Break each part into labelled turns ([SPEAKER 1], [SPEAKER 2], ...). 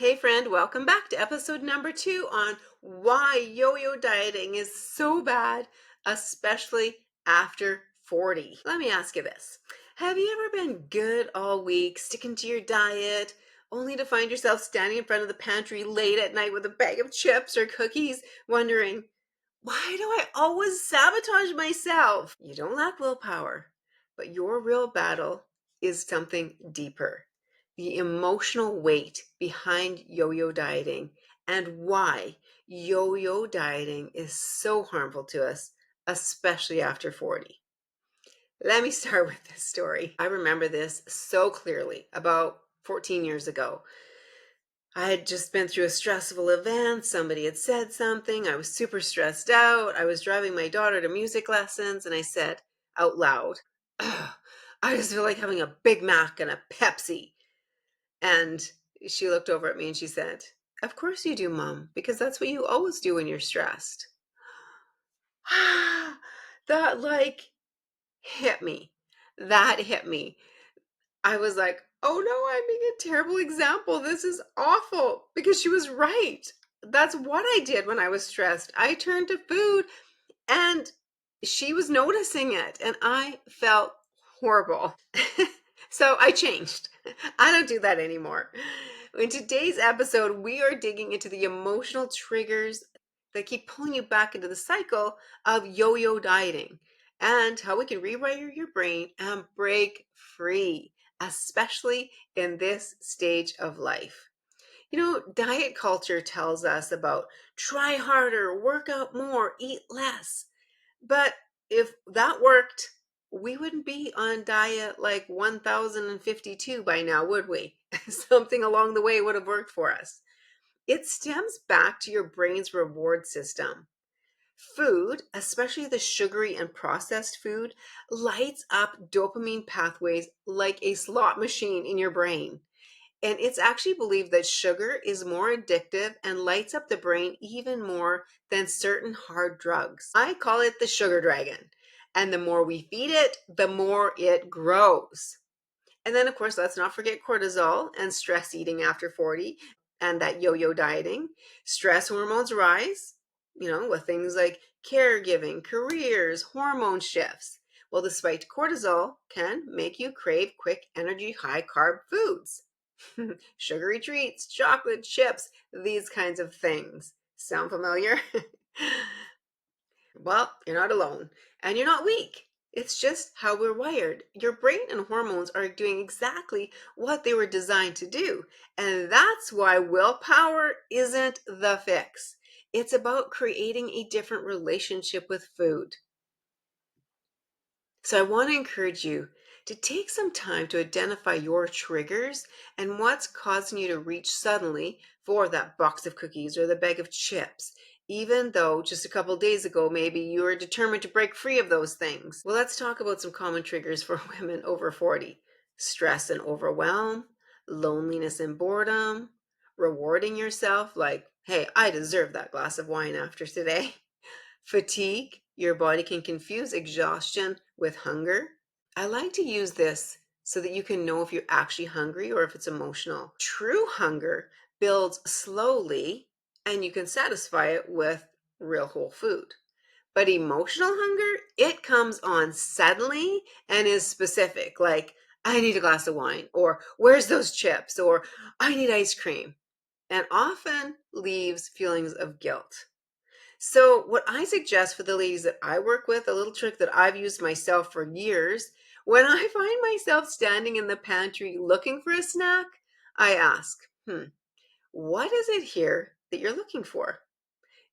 [SPEAKER 1] Hey friend, welcome back to episode number 2 on why yo-yo dieting is so bad, especially after 40. Let me ask you this. Have you ever been good all week, sticking to your diet, only to find yourself standing in front of the pantry late at night with a bag of chips or cookies, wondering, why do I always sabotage myself? You don't lack willpower, but your real battle is something deeper: the emotional weight behind yo-yo dieting and why yo-yo dieting is so harmful to us, especially after 40. Let me start with this story. I remember this so clearly. About 14 years ago, I had just been through a stressful event. Somebody had said something. I was super stressed out. I was driving my daughter to music lessons, and I said out loud, "Ugh, I just feel like having a Big Mac and a Pepsi." And she looked over at me and she said, "Of course you do, Mom, because that's what you always do when you're stressed." That hit me. That hit me. I was like, oh no, I'm being a terrible example. This is awful, because she was right. That's what I did when I was stressed. I turned to food, and she was noticing it, and I felt horrible. So I changed. I don't do that anymore. In today's episode, we are digging into the emotional triggers that keep pulling you back into the cycle of yo-yo dieting, and how we can rewire your brain and break free, especially in this stage of life. Diet culture tells us about try harder, work out more, eat less. But if that worked, we wouldn't be on diet like 1052 by now, would we? Something along the way would have worked for us. It stems back to your brain's reward system. Food, especially the sugary and processed food, lights up dopamine pathways like a slot machine in your brain. And it's actually believed that sugar is more addictive and lights up the brain even more than certain hard drugs. I call it the sugar dragon. And the more we feed it, the more it grows. And then, of course, let's not forget cortisol and stress eating after 40 and that yo yo dieting. Stress hormones rise, with things like caregiving, careers, hormone shifts. Well, the spiked cortisol can make you crave quick energy, high carb foods. Sugary treats, chocolate chips, these kinds of things. Sound familiar? Well, you're not alone, and you're not weak. It's just how we're wired. Your brain and hormones are doing exactly what they were designed to do. And that's why willpower isn't the fix. It's about creating a different relationship with food. So I want to encourage you to take some time to identify your triggers and what's causing you to reach suddenly for that box of cookies or the bag of chips, even though just a couple days ago maybe you were determined to break free of those things. Well, let's talk about some common triggers for women over 40. Stress and overwhelm, loneliness and boredom, rewarding yourself like, hey, I deserve that glass of wine after today. Fatigue, your body can confuse exhaustion with hunger. I like to use this so that you can know if you're actually hungry or if it's emotional. True hunger builds slowly and you can satisfy it with real whole food. But emotional hunger, it comes on suddenly and is specific, like, I need a glass of wine, or where's those chips, or I need ice cream, and often leaves feelings of guilt. So, what I suggest for the ladies that I work with, a little trick that I've used myself for years, when I find myself standing in the pantry looking for a snack, I ask, what is it here that you're looking for?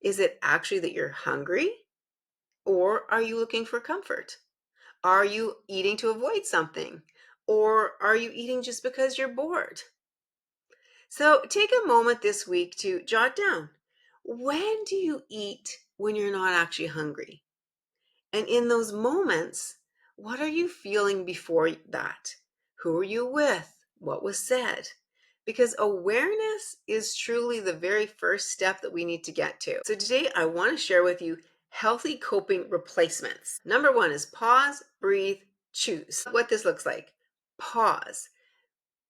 [SPEAKER 1] Is it actually that you're hungry? Or are you looking for comfort? Are you eating to avoid something? Or are you eating just because you're bored? So take a moment this week to jot down, when do you eat when you're not actually hungry? And in those moments, what are you feeling before that? Who are you with? What was said? Because awareness is truly the very first step that we need to get to. So today I want to share with you healthy coping replacements. Number one is pause, breathe, choose. What this looks like: pause.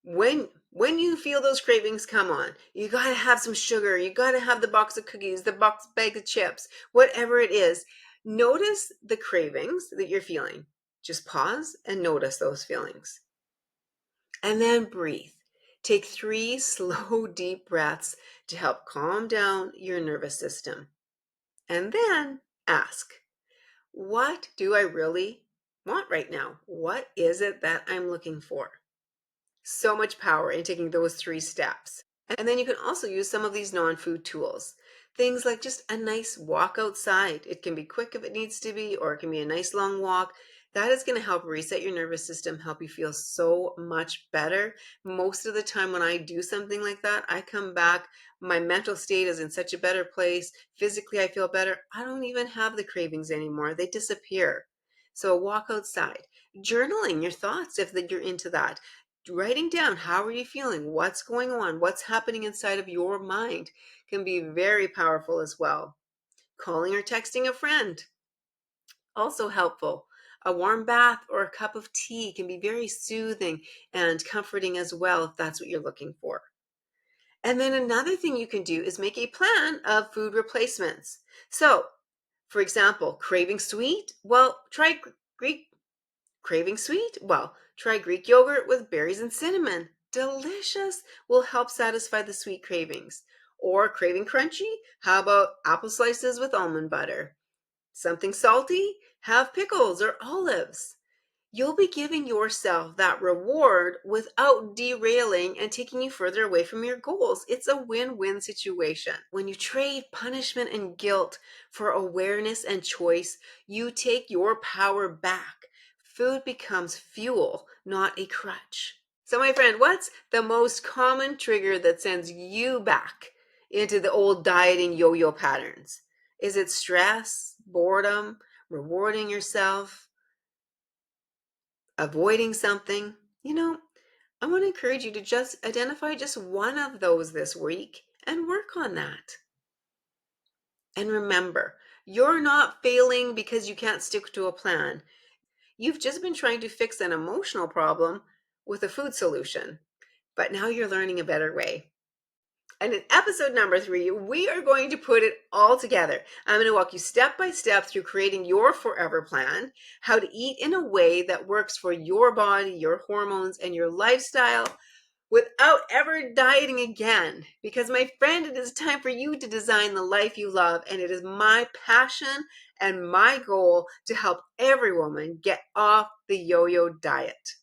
[SPEAKER 1] When you feel those cravings come on, you got to have some sugar, you got to have the box of cookies, the box bag of chips, whatever it is. Notice the cravings that you're feeling. Just pause and notice those feelings. And then breathe. Take 3 slow, deep breaths to help calm down your nervous system. And then ask, what do I really want right now? What is it that I'm looking for? So much power in taking those 3 steps. And then you can also use some of these non-food tools. Things like just a nice walk outside. It can be quick if it needs to be, or it can be a nice long walk. That is going to help reset your nervous system, help you feel so much better. Most of the time when I do something like that, I come back, my mental state is in such a better place. Physically, I feel better. I don't even have the cravings anymore. They disappear. So a walk outside. Journaling your thoughts if you're into that. Writing down how are you feeling, what's going on, what's happening inside of your mind can be very powerful as well. Calling or texting a friend, also helpful. A warm bath or a cup of tea can be very soothing and comforting as well if that's what you're looking for. And then another thing you can do is make a plan of food replacements. So, for example, craving sweet? Well, try Greek. Craving sweet? Well, try Greek yogurt with berries and cinnamon. Delicious! Will help satisfy the sweet cravings. Or craving crunchy? How about apple slices with almond butter? Something salty? Have pickles or olives. You'll be giving yourself that reward without derailing and taking you further away from your goals. It's a win-win situation. When you trade punishment and guilt for awareness and choice, you take your power back. Food becomes fuel, not a crutch. So, my friend, what's the most common trigger that sends you back into the old dieting yo-yo patterns? Is it stress, boredom, rewarding yourself, avoiding something? I want to encourage you to just identify just one of those this week and work on that. And remember, you're not failing because you can't stick to a plan. You've just been trying to fix an emotional problem with a food solution, but now you're learning a better way. And in episode number 3, we are going to put it all together. I'm going to walk you step by step through creating your forever plan, how to eat in a way that works for your body, your hormones, and your lifestyle without ever dieting again. Because, my friend, it is time for you to design the life you love, and it is my passion and my goal to help every woman get off the yo-yo diet.